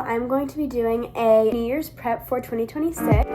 I'm going to be doing a New Year's prep for 2026.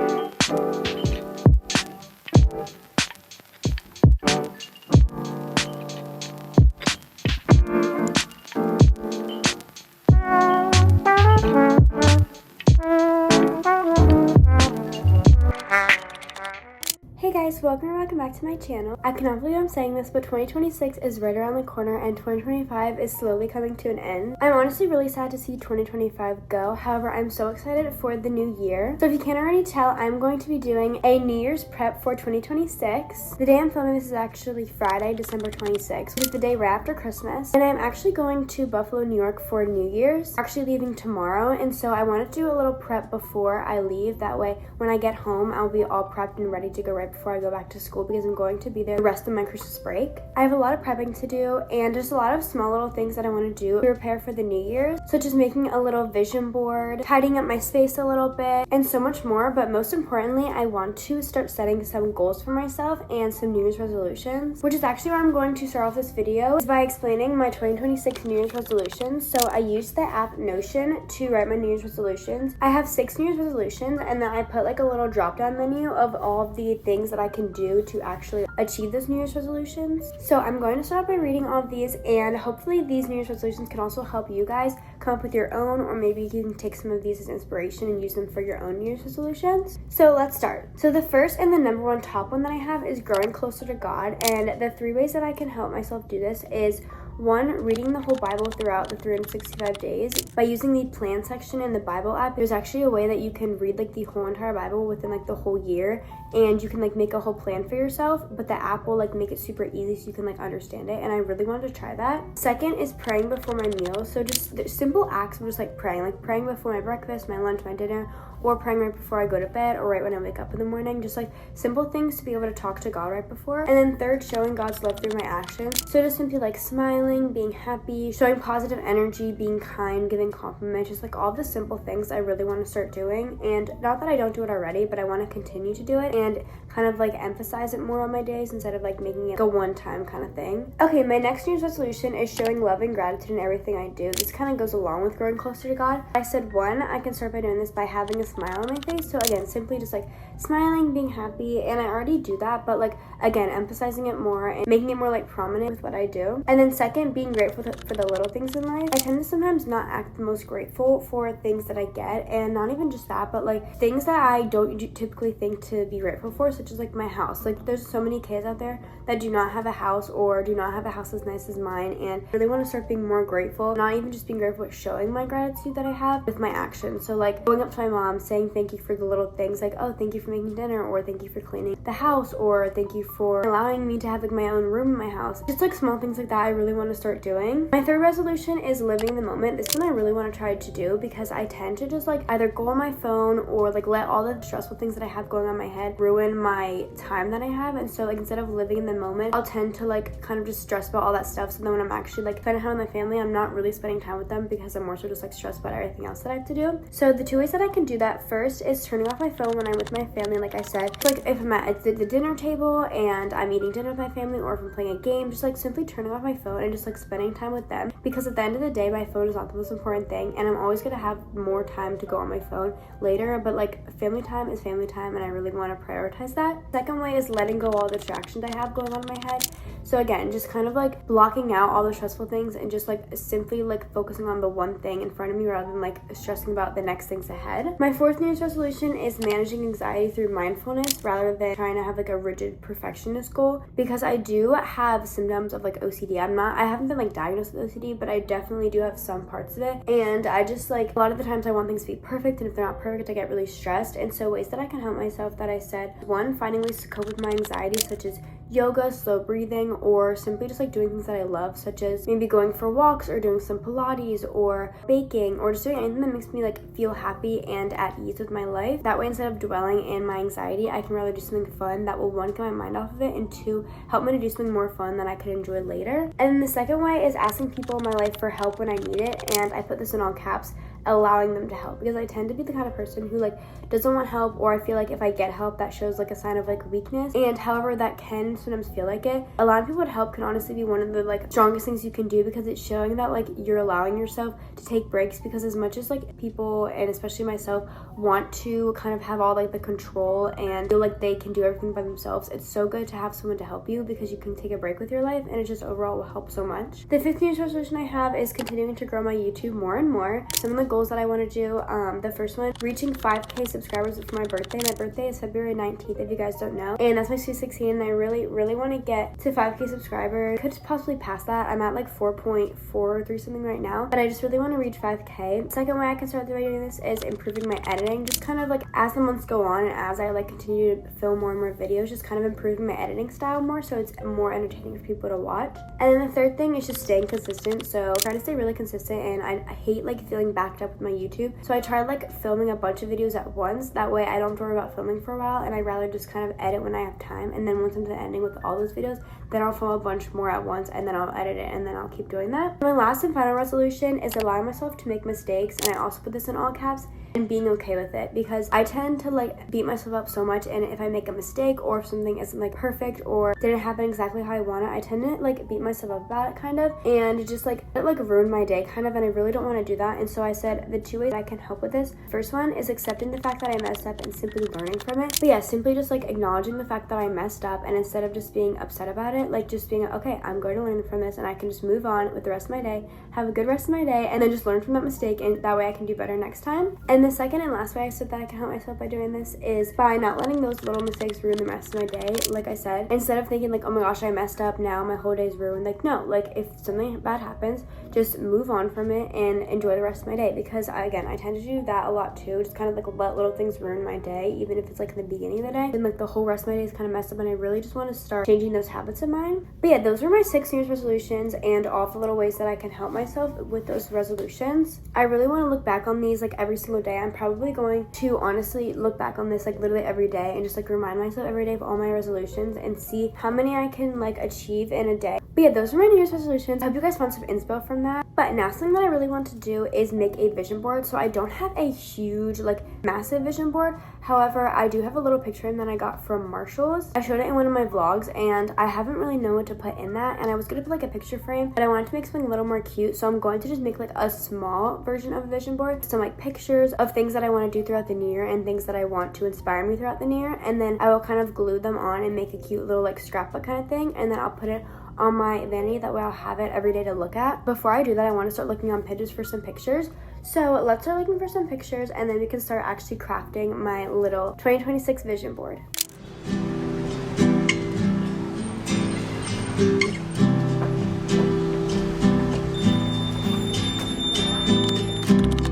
Hey guys, welcome back to my channel. I cannot believe I'm saying this, but 2026 is right around the corner and 2025 is slowly coming to an end. I'm honestly really sad to see 2025 go. However, I'm so excited for the new year. So if you can't already tell, I'm going to be doing a New Year's prep for 2026. The day I'm filming this is actually Friday, December 26th, which is the day right after Christmas. And I'm actually going to Buffalo, New York for New Year's. I'm actually leaving tomorrow, and so I wanted to do a little prep before I leave. That way, when I get home, I'll be all prepped and ready to go right before I go back to school, because I'm going to be there the rest of my Christmas break. I have a lot of prepping to do and just a lot of small little things that I want to do to prepare for the new year, such as making a little vision board, tidying up my space a little bit, and so much more. But most importantly, I want to start setting some goals for myself and some New Year's resolutions, which is actually where I'm going to start off this video, is by explaining my 2026 New Year's resolutions. So I used the app Notion to write my New Year's resolutions. I have 6 New Year's resolutions, and then I put like a little drop down menu of all of the things that I can do to actually achieve those New Year's resolutions. So I'm going to start by reading all of these, and hopefully these New Year's resolutions can also help you guys come up with your own, or maybe you can take some of these as inspiration and use them for your own New Year's resolutions. So let's start. So the first and the number one top one that I have is growing closer to God, and the 3 ways that I can help myself do this is 1, reading the whole Bible throughout the 365 days. By using the plan section in the Bible app, there's actually a way that you can read like the whole entire Bible within like the whole year, and you can like make a whole plan for yourself, but the app will like make it super easy so you can like understand it, and I really wanted to try that. Second is praying before my meals. So just simple acts of just like praying before my breakfast, my lunch, my dinner, or praying right before I go to bed, or right when I wake up in the morning. Just like simple things to be able to talk to God right before. And then third, showing God's love through my actions. So just simply like smiling, being happy, showing positive energy, being kind, giving compliments, just like all the simple things I really want to start doing. And not that I don't do it already, but I want to continue to do it and kind of like emphasize it more on my days instead of like making it a one-time kind of thing. Okay, my next New Year's resolution is showing love and gratitude in everything I do. This kind of goes along with growing closer to God. I said 1, I can start by doing this by having a smile on my face. So again, simply just like smiling, being happy, and I already do that, but like again, emphasizing it more and making it more like prominent with what I do. And then second, being grateful for the little things in life. I tend to sometimes not act the most grateful for things that I get, and not even just that, but like things that I don't typically think to be grateful for, such as like my house. Like there's so many kids out there that do not have a house, or do not have a house as nice as mine, and I really want to start being more grateful, not even just being grateful, but showing my gratitude that I have with my actions. So like going up to my mom, saying thank you for the little things, like, oh, thank you for making dinner, or thank you for cleaning the house, or thank you for allowing me to have like my own room in my house. Just like small things like that I really want to start doing. My third resolution is living the moment. This one I really want to try to do, because I tend to just like either go on my phone or like let all the stressful things that I have going on in my head ruin my time that I have. And so like instead of living in the moment, I'll tend to like kind of just stress about all that stuff. So then when I'm actually like spending time with my family, I'm not really spending time with them, because I'm more so just like stressed about everything else that I have to do. So the 2 ways that I can do that, first is turning off my phone when I'm with my family. Like I said, like if I'm at the dinner table and I'm eating dinner with my family, or if I'm playing a game, just like simply turning off my phone and just like spending time with them, because at the end of the day, my phone is not the most important thing, and I'm always going to have more time to go on my phone later, but like family time is family time, and I really want to prioritize that. Second way is letting go all the distractions I have going on in my head. So again, just kind of like blocking out all the stressful things and just like simply like focusing on the one thing in front of me, rather than like stressing about the next things ahead. My 4th New Year's resolution is managing anxiety through mindfulness, rather than trying to have like a rigid perfectionist goal, because I do have symptoms of like OCD. I haven't been like diagnosed with OCD, but I definitely do have some parts of it, and I just like a lot of the times I want things to be perfect, and if they're not perfect, I get really stressed. And so ways that I can help myself, that I said, 1, finding ways to cope with my anxiety, such as yoga, slow breathing, or simply just like doing things that I love, such as maybe going for walks, or doing some Pilates, or baking, or just doing anything that makes me like feel happy and at ease with my life. That way, instead of dwelling in my anxiety, I can rather do something fun that will, 1, get my mind off of it, and 2, help me to do something more fun that I could enjoy later. And then the second way is asking people in my life for help when I need it, and I put this in all caps. allowing them to help, because I tend to be the kind of person who like doesn't want help, or I feel like if I get help that shows like a sign of like weakness, and however that can sometimes feel like it. Allowing people to help can honestly be one of the like strongest things you can do, because it's showing that like you're allowing yourself to take breaks, because as much as like people, and especially myself, want to kind of have all like the control and feel like they can do everything by themselves, it's so good to have someone to help you, because you can take a break with your life and it just overall will help so much. The 5th New Year's resolution I have is continuing to grow my YouTube more and more. Some of the goals that I want to do, the first one, reaching 5K subscribers for my birthday. My birthday is February 19th, if you guys don't know, and that's my sweet 16, and I really want to get to 5K subscribers. Could possibly pass that. I'm at like 4.43 something right now, but I just really want to reach 5K. Second way I can start doing this is improving my editing, just kind of like as the months go on and as I like continue to film more and more videos, just kind of improving my editing style more so it's more entertaining for people to watch. And then the third thing is just staying consistent, so trying to stay really consistent, and I hate like feeling backed up with my YouTube, so I tried like filming a bunch of videos at once. That way I don't have to worry about filming for a while, and I'd rather just kind of edit when I have time, and then once I'm to the ending with all those videos, then I'll film a bunch more at once, and then I'll edit it, and then I'll keep doing that. My last and final resolution is allowing myself to make mistakes, and I also put this in all caps, and being okay with it, because I tend to like beat myself up so much, and if I make a mistake or if something isn't like perfect or didn't happen exactly how I want it, I tend to like beat myself up about it kind of, and just like it like ruined my day kind of, and I really don't want to do that. And so I said the 2 ways I can help with this. First one is accepting the fact that I messed up and simply learning from it. But yeah, simply just like acknowledging the fact that I messed up, and instead of just being upset about it, like just being okay, I'm going to learn from this, and I can just move on with the rest of my day, have a good rest of my day, and then just learn from that mistake, and that way I can do better next time. And the second and last way I said that I can help myself by doing this is by not letting those little mistakes ruin the rest of my day. Like I said, instead of thinking like, oh my gosh, I messed up, now my whole day's ruined, like no, like if something bad happens, just move on from it and enjoy the rest of my day, because I tend to do that a lot too, just kind of like let little things ruin my day, even if it's like in the beginning of the day, and like the whole rest of my day is kind of messed up, and I really just want to start changing those habits of mine. But yeah, those were my 6 New Year's resolutions and all the little ways that I can help myself with those resolutions. I really want to look back on these like every single day. I'm probably going to honestly look back on this like literally every day and just like remind myself every day of all my resolutions and see how many I can like achieve in a day. But yeah, those are my New Year's resolutions. I hope you guys found some inspo from that. But now something that I really want to do is make a vision board. So I don't have a huge like massive vision board. However, I do have a little picture frame that I got from Marshall's. I showed it in one of my vlogs, and I haven't really known what to put in that, and I was gonna put like a picture frame, but I wanted to make something a little more cute, so I'm going to just make like a small version of a vision board, some like pictures of things that I want to do throughout the new year and things that I want to inspire me throughout the new year, and then I will kind of glue them on and make a cute little like scrapbook kind of thing, and then I'll put it on my vanity. That way I'll have it every day to look at. Before I do that, I want to start looking on Pinterest for some pictures. So let's start looking for some pictures, and then we can start actually crafting my little 2026 vision board.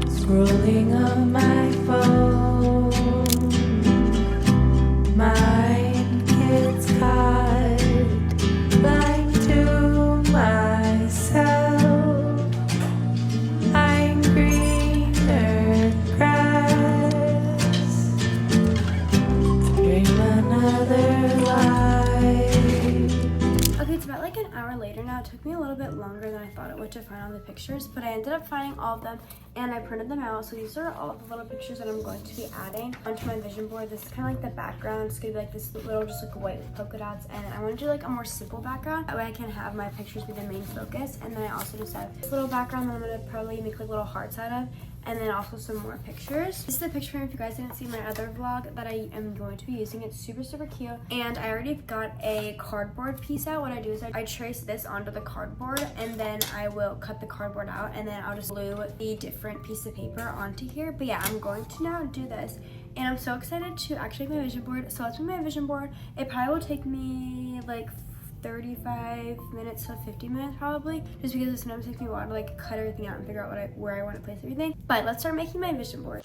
Scrolling on my phone, mind gets caught, blind to myself. I'm greener grass, dream another life. Okay, it's about like an hour later now. It took me a little bit longer than I thought it would to find all the pictures, but I ended up finding all of them, and I printed them out. So these are all of the little pictures that I'm going to be adding onto my vision board. This is kind of like the background. It's gonna be like this little just like white with polka dots, and I want to do like a more simple background. That way I can have my pictures be the main focus, and then I also just have this little background that I'm gonna probably make like little hearts out of, and then also some more pictures. This is the picture frame if you guys didn't see my other vlog that I am going to be using. It's super cute, and I already got a cardboard piece out. What I do is I trace this onto the cardboard, and then I will cut the cardboard out, and then I'll just glue the different piece of paper onto here. But yeah, I'm going to now do this, and I'm so excited to actually make my vision board. So let's make my vision board. It probably will take me like 35 minutes to 50 minutes probably, just because it sometimes takes me a while to like cut everything out and figure out where I want to place everything. But let's start making my vision board.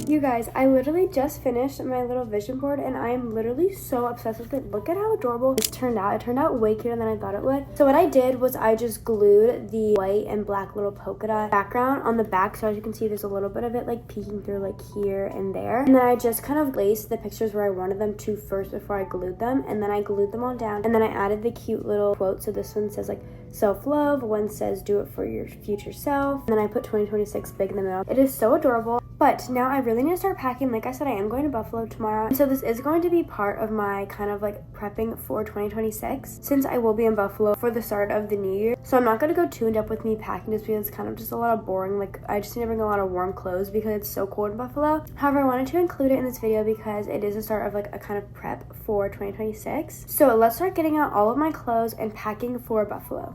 You guys, I literally just finished my little vision board and I am literally so obsessed with it. Look at how adorable this turned out. It turned out way cuter than I thought it would. So what I did was I just glued the white and black little polka dot background on the back. So as you can see, there's a little bit of it like peeking through like here and there. And then I just kind of laced the pictures where I wanted them to first before I glued them. And then I glued them all down. And then I added the cute little quote. So this one says like self-love. One says do it for your future self. And then I put 2026 big in the middle. It is so adorable. But now I really need to start packing. Like I said, I am going to Buffalo tomorrow. So this is going to be part of my kind of like prepping for 2026 since I will be in Buffalo for the start of the new year. So I'm not going to go too in depth with me packing just because it's kind of just a lot of boring. Like I just need to bring a lot of warm clothes because it's so cold in Buffalo. However, I wanted to include it in this video because it is the start of like a kind of prep for 2026. So let's start getting out all of my clothes and packing for Buffalo.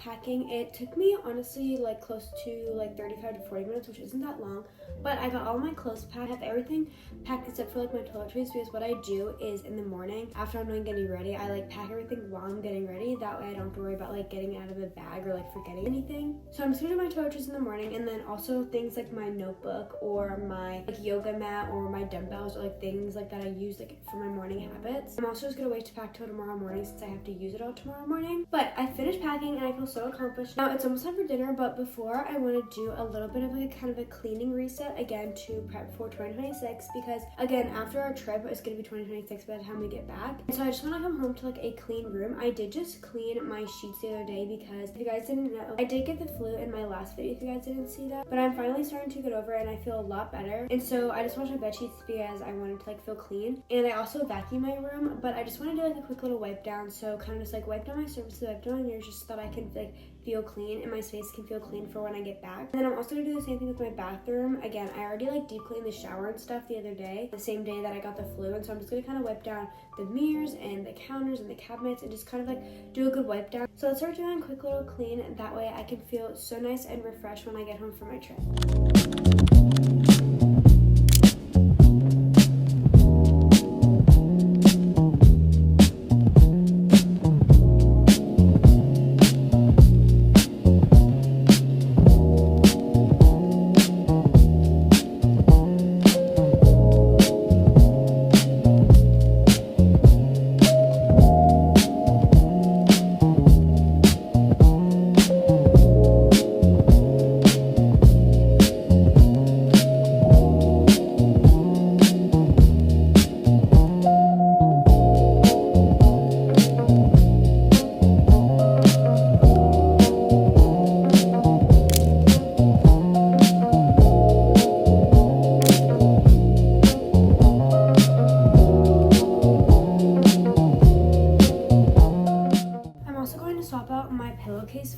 Packing. It took me honestly like close to like 35 to 40 minutes, which isn't that long, but I got all my clothes packed. I have everything packed except for like my toiletries because what I do is in the morning after I'm done getting ready, I like pack everything while I'm getting ready. That way I don't have to worry about like getting it out of the bag or like forgetting anything. So I'm just gonna do my toiletries in the morning, and then also things like my notebook or my like yoga mat or my dumbbells or like things like that I use like for my morning habits. I'm also just gonna wait to pack till tomorrow morning since I have to use it all tomorrow morning. But I finished packing and I feel so accomplished. Now it's almost time for dinner, but before I want to do a little bit of like a kind of a cleaning reset again to prep for 2026 because again after our trip it's gonna be 2026 by the time we get back. And so I just want to come home to like a clean room. I did just clean my sheets the other day because if you guys didn't know, I did get the flu in my last video if you guys didn't see that, but I'm finally starting to get over it and I feel a lot better. And so I just washed my bed sheets because I wanted to like feel clean, and I also vacuumed my room, but I just want to do like a quick little wipe down. So kind of just like wipe down my surfaces, wipe down my mirrors just so that I can like feel clean and my space can feel clean for when I get back. And then I'm also gonna do the same thing with my bathroom. Again, I already like deep cleaned the shower and stuff the other day, the same day that I got the flu, and so I'm just gonna kind of wipe down the mirrors and the counters and the cabinets and just kind of like do a good wipe down. So let's start doing a quick little clean, and that way I can feel so nice and refreshed when I get home from my trip.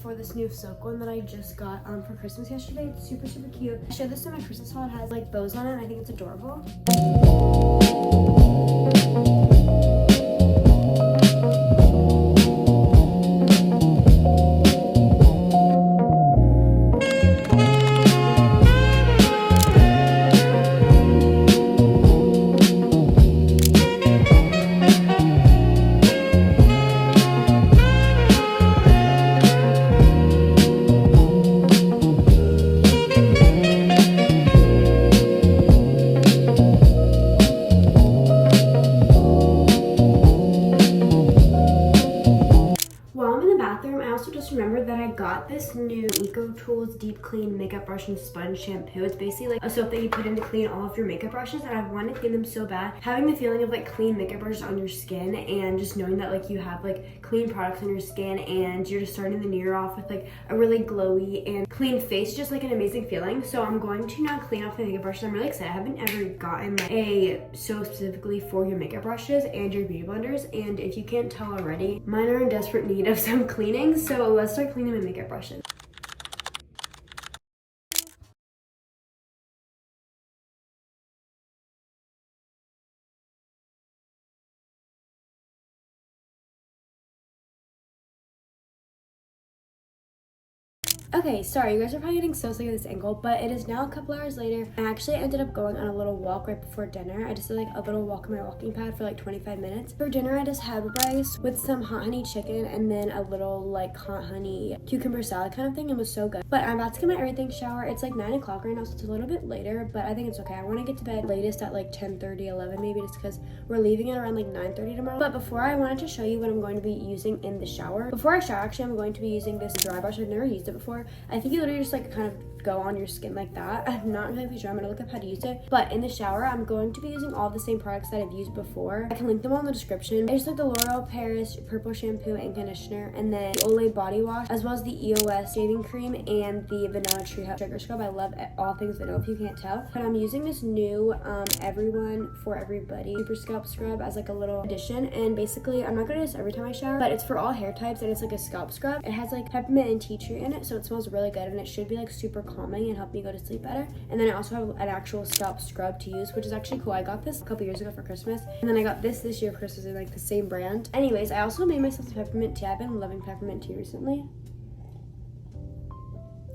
For this new silk one that I just got for Christmas yesterday. It's super cute. I showed this in my Christmas haul. It has like bows on it and I think it's adorable. deep clean makeup brush and sponge shampoo. It's basically like a soap that you put in to clean all of your makeup brushes, and I've wanted to clean them so bad. Having the feeling of like clean makeup brushes on your skin and just knowing that like you have like clean products on your skin and you're just starting the new year off with like a really glowy and clean face, just like an amazing feeling. So I'm going to now clean off the makeup brushes. I'm really excited. I haven't ever gotten like a soap specifically for your makeup brushes and your beauty blenders, and if you can't tell already, mine are in desperate need of some cleaning. So let's start cleaning my makeup brushes. Okay, sorry, you guys are probably getting so sick of this angle, but it is now a couple hours later. I actually ended up going on a little walk right before dinner. I just did like a little walk on my walking pad for like 25 minutes. For dinner, I just had rice with some hot honey chicken and then a little like hot honey cucumber salad kind of thing. It was so good. But I'm about to get my everything shower. It's like 9 o'clock right now, so it's a little bit later, but I think it's okay. I want to get to bed latest at like 10:30, 11 maybe, just because we're leaving at around like 9:30 tomorrow. But before, I wanted to show you what I'm going to be using in the shower. Before I shower, actually, I'm going to be using this dry brush. I've never used it before. I think you literally just like kind of go on your skin like that. I'm not really sure. I'm gonna look up how to use it. But in the shower, I'm going to be using all the same products that I've used before. I can link them all in the description. I just like the L'Oreal Paris purple shampoo and conditioner, and then the Olay body wash, as well as the EOS shaving cream and the vanilla tree hut sugar scrub. I love all things vanilla, if you can't tell. But I'm using this new Everyone for Everybody super scalp scrub as like a little addition. And basically, I'm not gonna do this every time I shower, but it's for all hair types, and it's like a scalp scrub. It has like peppermint and tea tree in it, so it smells really good, and it should be like super calming and help me go to sleep better. And then I also have an actual scalp scrub to use, which is actually cool. I got this a couple years ago for Christmas, and then I got this year for Christmas in like the same brand. Anyways, I also made myself some peppermint tea. I've been loving peppermint tea recently.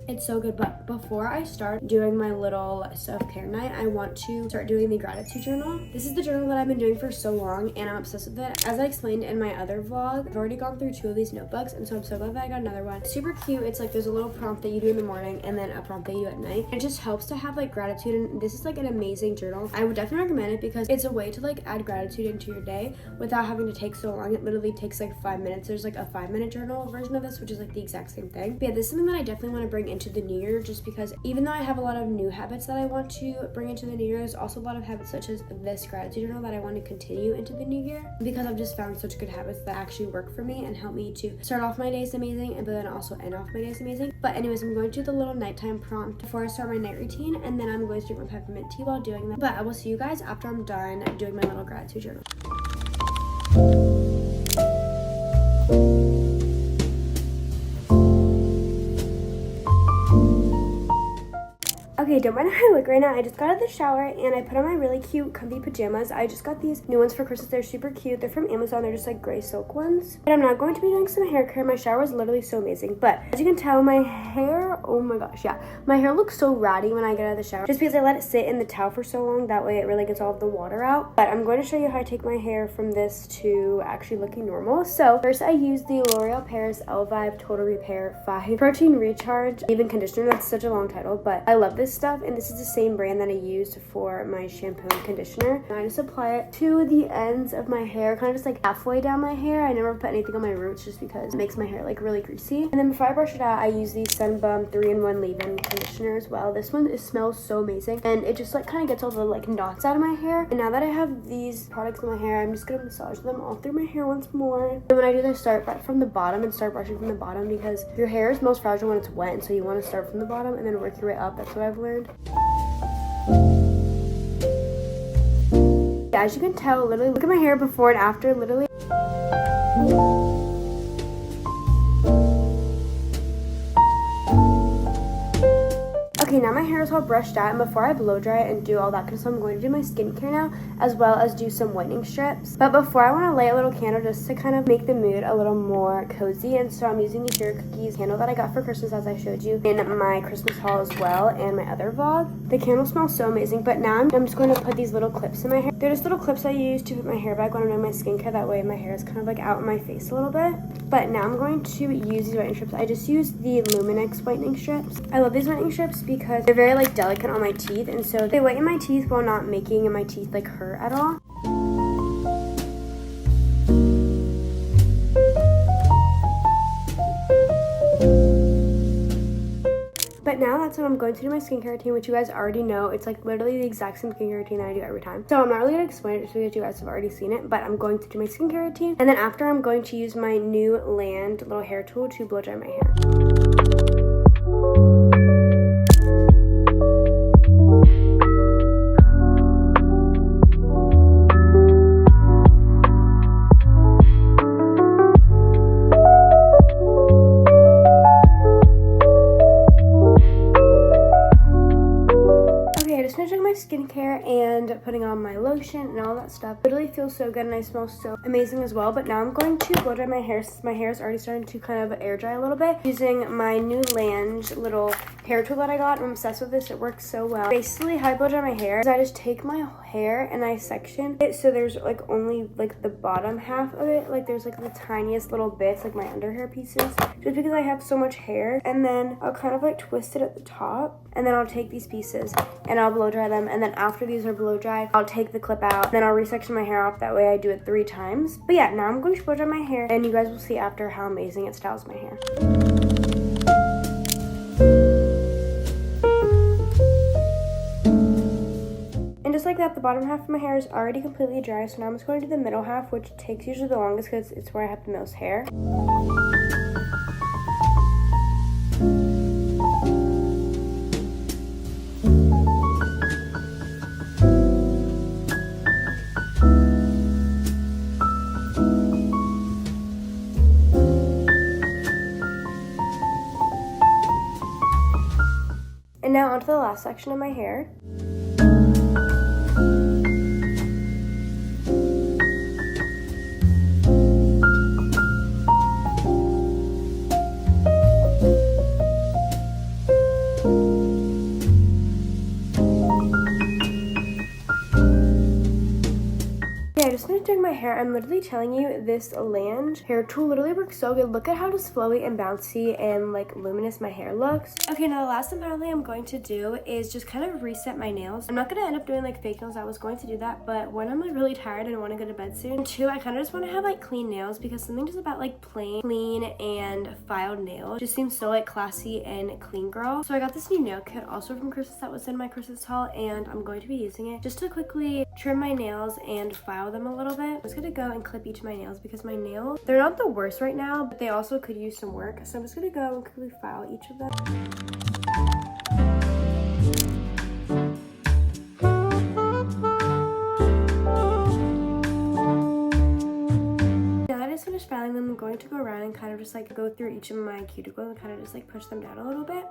It's so good. But before I start doing my little self-care night, I want to start doing the gratitude journal. This is the journal that I've been doing for so long, and I'm obsessed with it. As I explained in my other vlog, I've already gone through 2 of these notebooks, and so I'm so glad that I got another one. Super cute. It's like there's a little prompt that you do in the morning and then a prompt that you do at night. It just helps to have like gratitude, and this is like an amazing journal. I would definitely recommend it because it's a way to like add gratitude into your day without having to take so long. It literally takes like 5 minutes. There's like a 5-minute journal version of this, which is like the exact same thing. But yeah, this is something that I definitely want to bring into the new year, just because even though I have a lot of new habits that I want to bring into the new year, there's also a lot of habits such as this gratitude journal that I want to continue into the new year, because I've just found such good habits that actually work for me and help me to start off my days amazing and then also end off my days amazing. But anyways, I'm going to do the little nighttime prompt before I start my night routine, and then I'm going to drink my peppermint tea while doing that. But I will see you guys after I'm done doing my little gratitude journal. Okay, don't mind how I look right now. I just got out of the shower and I put on my really cute comfy pajamas. I just got these new ones for Christmas. They're super cute. They're from Amazon. They're just like gray silk ones. But I'm not going to be doing some hair care. My shower was literally so amazing. But as you can tell, my hair, oh my gosh, yeah. My hair looks so ratty when I get out of the shower, just because I let it sit in the towel for so long. That way it really gets all of the water out. But I'm going to show you how I take my hair from this to actually looking normal. So first I use the L'Oreal Paris Elvive Total Repair 5 Protein Recharge Leave-In Conditioner. That's such a long title, but I love this stuff, and this is the same brand that I used for my shampoo and conditioner. And I just apply it to the ends of my hair, kind of just like halfway down my hair. I never put anything on my roots just because it makes my hair like really greasy. And then before I brush it out, I use the Sunbum 3-in-1 leave-in conditioner as well. This one, it smells so amazing, and it just like kind of gets all the like knots out of my hair. And now that I have these products in my hair, I'm just gonna massage them all through my hair once more. And when I do this, start right from the bottom and start brushing from the bottom, because your hair is most fragile when it's wet, and so you want to start from the bottom and then work your way up. That's what I've learned. As you can tell, literally look at my hair before and after, literally. Okay, now my hair is all brushed out, and before I blow dry it and do all that kind of stuff, I'm going to do my skincare now, as well as do some whitening strips. But before, I want to light a little candle just to kind of make the mood a little more cozy, and so I'm using the Sugar Cookies candle that I got for Christmas, as I showed you in my Christmas haul as well, and my other vlog. The candle smells so amazing, but now I'm just going to put these little clips in my hair. They're just little clips I use to put my hair back when I'm doing my skincare. That way my hair is kind of like out in my face a little bit. But now I'm going to use these whitening strips. I just use the Luminex whitening strips. I love these whitening strips because they're very like delicate on my teeth, and so they whiten my teeth while not making my teeth like hurt at all. But outside, I'm going to do my skincare routine, which you guys already know. It's like literally the exact same skincare routine that I do every time. So I'm not really gonna explain it just because you guys have already seen it, but I'm going to do my skincare routine. And then after, I'm going to use my new Land little hair tool to blow dry my hair. Skincare and putting on my lotion and all that stuff. Literally feels so good and I smell so amazing as well. But now I'm going to blow dry my hair since my hair is already starting to kind of air dry a little bit, using my new Land little hair tool that I got. I'm obsessed with this. It works so well. Basically, how I blow dry my hair is I just take my hair and I section it so there's like only like the bottom half of it, like there's like the tiniest little bits, like my under hair pieces, just because I have so much hair. And then I'll kind of like twist it at the top, and then I'll take these pieces and I'll blow dry them. And then after these are blow dried, I'll take the clip out, then I'll resection my hair off. That way I do it 3 times. But yeah, now I'm going to blow dry my hair and you guys will see after how amazing it styles my hair. And just like that, the bottom half of my hair is already completely dry. So now I'm just going to do the middle half, which takes usually the longest because it's where I have the most hair. And now onto the last section of my hair. I just finished doing my hair. I'm literally telling you, this Land hair tool literally works so good. Look at how just flowy and bouncy and like luminous my hair looks. Okay, now the last thing finally I'm going to do is just kind of reset my nails. I'm not going to end up doing like fake nails. I was going to do that, but one, I'm like really tired and I want to go to bed soon. And 2, I kind of just want to have like clean nails, because something just about like plain, clean, and filed nails just seems so like classy and clean girl. So I got this new nail kit also from Christmas that was in my Christmas haul, and I'm going to be using it just to quickly trim my nails and file them a little bit. I'm just gonna go and clip each of my nails because my nails, they're not the worst right now, but they also could use some work. So I'm just gonna go and quickly file each of them. Now that I just finished filing them, I'm going to go around and kind of just like go through each of my cuticles and kind of just like push them down a little bit.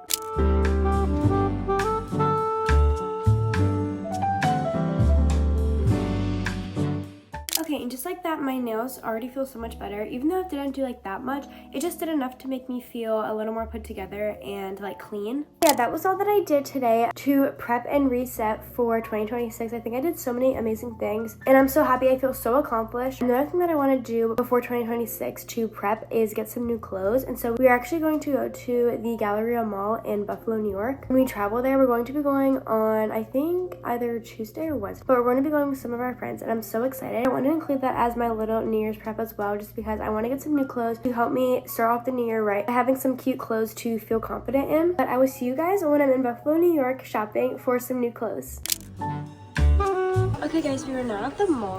Okay, and just like that, my nails already feel so much better. Even though it didn't do like that much, it just did enough to make me feel a little more put together and like clean. Yeah, that was all that I did today to prep and reset for 2026. I think I did so many amazing things and I'm so happy. I feel so accomplished. Another thing that I want to do before 2026 to prep is get some new clothes. And so we're actually going to go to the Galleria Mall in Buffalo, New York. When we travel there, we're going to be going on, I think, either Tuesday or Wednesday. But we're going to be going with some of our friends and I'm so excited. I want to include that as my little New Year's prep as well, just because I want to get some new clothes to help me start off the new year right by having some cute clothes to feel confident in. But I will see you guys when I'm in Buffalo, New York shopping for some new clothes. Okay guys, we are now at the mall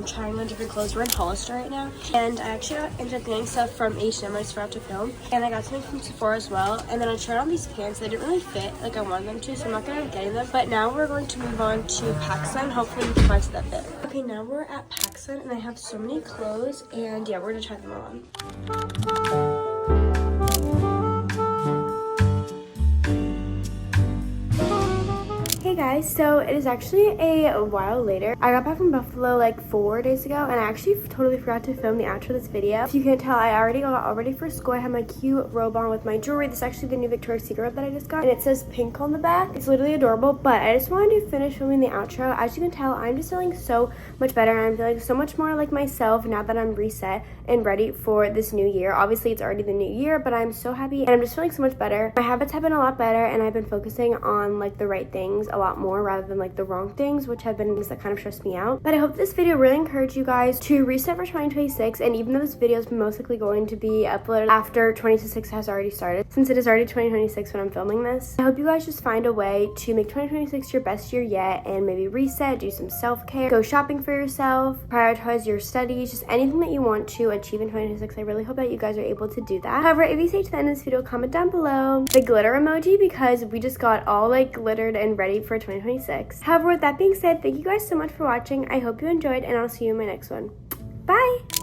trying on different clothes. We're in Hollister right now, and I actually ended up getting stuff from H&M. I just forgot to film, and I got something from Sephora as well. And then I tried on these pants. They didn't really fit like I wanted them to, so I'm not gonna end up getting them. But now we're going to move on to PacSun. Hopefully we can find stuff that fit. Okay, now we're at PacSun and I have so many clothes, and yeah, we're gonna try them all on. Hey guys, so it is actually a while later. I got back from Buffalo like 4 days ago, and I actually totally forgot to film the outro of this video. If you can't tell, I already got all ready for school. I have my cute robe on with my jewelry. This is actually the new Victoria's Secret robe that I just got, and it says pink on the back. It's literally adorable, but I just wanted to finish filming the outro. As you can tell, I'm just feeling so much better. I'm feeling so much more like myself now that I'm reset and ready for this new year. Obviously, it's already the new year, but I'm so happy and I'm just feeling so much better. My habits have been a lot better, and I've been focusing on like the right things a lot lot more rather than like the wrong things, which have been things that kind of stress me out. But I hope this video really encouraged you guys to reset for 2026. And even though this video is most likely going to be uploaded after 2026 has already started, since it is already 2026 when I'm filming this, I hope you guys just find a way to make 2026 your best year yet, and maybe reset, do some self-care, go shopping for yourself, prioritize your studies, just anything that you want to achieve in 2026. I really hope that you guys are able to do that. However, if you stay to the end of this video, comment down below the glitter emoji, because we just got all like glittered and ready for 2026. However, with that being said, thank you guys so much for watching. I hope you enjoyed, and I'll see you in my next one. Bye!